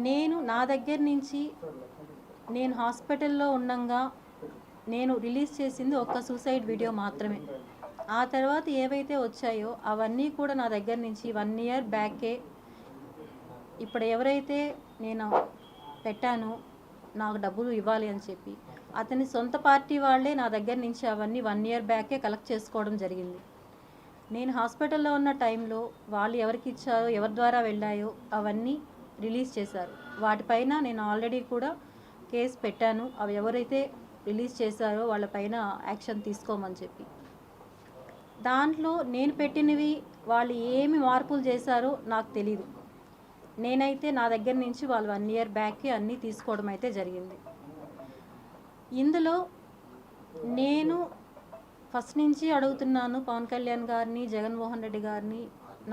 నేను నా దగ్గర నుంచి నేను హాస్పిటల్లో ఉండంగా నేను రిలీజ్ చేసింది ఒక్క సూసైడ్ వీడియో మాత్రమే. ఆ తర్వాత ఏవైతే వచ్చాయో అవన్నీ కూడా నా దగ్గర నుంచి 1 ఇయర్ బ్యాకే ఇప్పుడు ఎవరైతే నేను పెట్టానో నాకు డబ్బులు ఇవ్వాలి అని చెప్పి అతని సొంత పార్టీ వాళ్ళే నా దగ్గర నుంచి అవన్నీ 1 ఇయర్ బ్యాకే కలెక్ట్ చేసుకోవడం జరిగింది. నేను హాస్పిటల్లో ఉన్న టైంలో వాళ్ళు ఎవరికి ఇచ్చారో ఎవరి ద్వారా వెళ్ళాయో అవన్నీ రిలీజ్ చేశారు. వాటిపైన నేను ఆల్రెడీ కూడా కేసు పెట్టాను. అవి ఎవరైతే రిలీజ్ చేశారో వాళ్ళపైన యాక్షన్ తీసుకోమని చెప్పి. దాంట్లో నేను పెట్టినవి వాళ్ళు ఏమి మార్పులు చేశారో నాకు తెలీదు. నేనైతే నా దగ్గర నుంచి వాళ్ళు 1 ఇయర్ బ్యాక్కి అన్నీ తీసుకోవడం అయితే జరిగింది. ఇందులో నేను ఫస్ట్ నుంచి అడుగుతున్నాను పవన్ కళ్యాణ్ గారిని, జగన్మోహన్ రెడ్డి గారిని,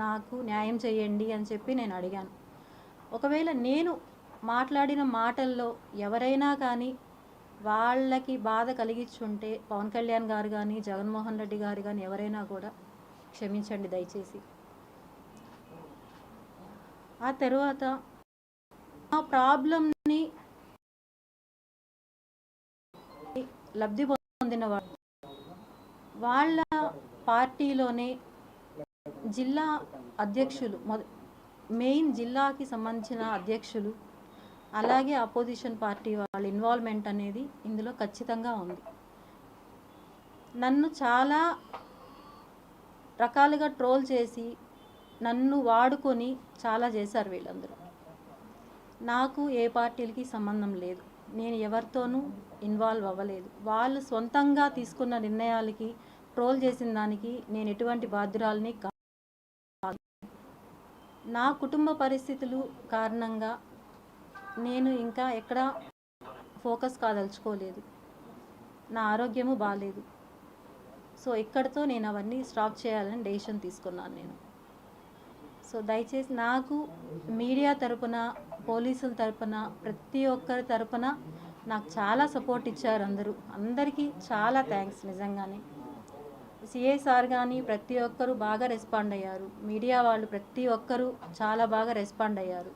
నాకు న్యాయం చేయండి అని చెప్పి నేను అడిగాను. ఒకవేళ నేను మాట్లాడిన మాటల్లో ఎవరైనా కానీ వాళ్ళకి బాధ కలిగించుంటే పవన్ కళ్యాణ్ గారు కానీ, జగన్మోహన్ రెడ్డి గారు కానీ ఎవరైనా కూడా క్షమించండి దయచేసి. ఆ తర్వాత ఆ ప్రాబ్లంని లబ్ధి పొందిన వాళ్ళ పార్టీలోనే జిల్లా అధ్యక్షులు, మెయిన్ జిల్లాకి సంబంధించిన అధ్యక్షులు, అలాగే అపోజిషన్ పార్టీ వాళ్ళ ఇన్వాల్వ్మెంట్ అనేది ఇందులో ఖచ్చితంగా ఉంది. నన్ను చాలా రకాలుగా ట్రోల్ చేసి నన్ను వాడుకొని చాలా చేశారు వీళ్ళందరూ. నాకు ఏ పార్టీలకి సంబంధం లేదు, నేను ఎవరితోనూ ఇన్వాల్వ్ అవ్వలేదు. వాళ్ళు సొంతంగా తీసుకున్న నిర్ణయాలకి ట్రోల్ చేసిన దానికి నేను ఎటువంటి బాధ్యురాలని కాదు. నా కుటుంబ పరిస్థితులు కారణంగా నేను ఇంకా ఎక్కడా ఫోకస్ కాదలుచుకోలేదు. నా ఆరోగ్యము బాగాలేదు. సో ఇక్కడితో నేను అవన్నీ స్టాప్ చేయాలని డెసిషన్ తీసుకున్నాను నేను. సో దయచేసి నాకు మీడియా తరపున, పోలీసుల తరపున, ప్రతి ఒక్కరి తరపున నాకు చాలా సపోర్ట్ ఇచ్చారు అందరూ. అందరికీ చాలా థ్యాంక్స్ నిజంగానే. సిఐ సార్ కానీ ప్రతి ఒక్కరూ బాగా రెస్పాండ్ అయ్యారు. మీడియా వాళ్ళు ప్రతి ఒక్కరూ చాలా బాగా రెస్పాండ్ అయ్యారు.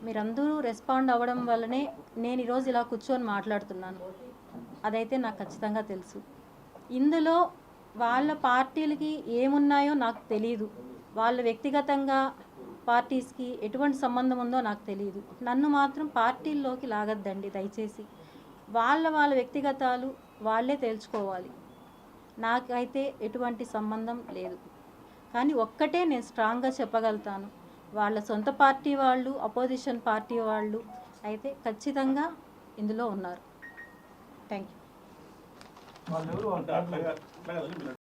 మీరందరూ రెస్పాండ్ అవ్వడం వల్లనే నేను ఈరోజు ఇలా కూర్చొని మాట్లాడుతున్నాను. అదైతే నాకు ఖచ్చితంగా తెలుసు. ఇందులో వాళ్ళ పార్టీలకి ఏమున్నాయో నాకు తెలియదు. వాళ్ళ వ్యక్తిగతంగా పార్టీస్కి ఎటువంటి సంబంధం ఉందో నాకు తెలియదు. నన్ను మాత్రం పార్టీల్లోకి లాగద్దండి దయచేసి. వాళ్ళ వ్యక్తిగతాలు వాళ్ళే తేల్చుకోవాలి. నాకైతే ఎటువంటి సంబంధం లేదు. కానీ ఒక్కటే నేను స్ట్రాంగ్గా చెప్పగలుగుతాను, వాళ్ళ సొంత పార్టీ వాళ్ళు, అపోజిషన్ పార్టీ వాళ్ళు అయితే ఖచ్చితంగా ఇందులో ఉన్నారు. Thank you.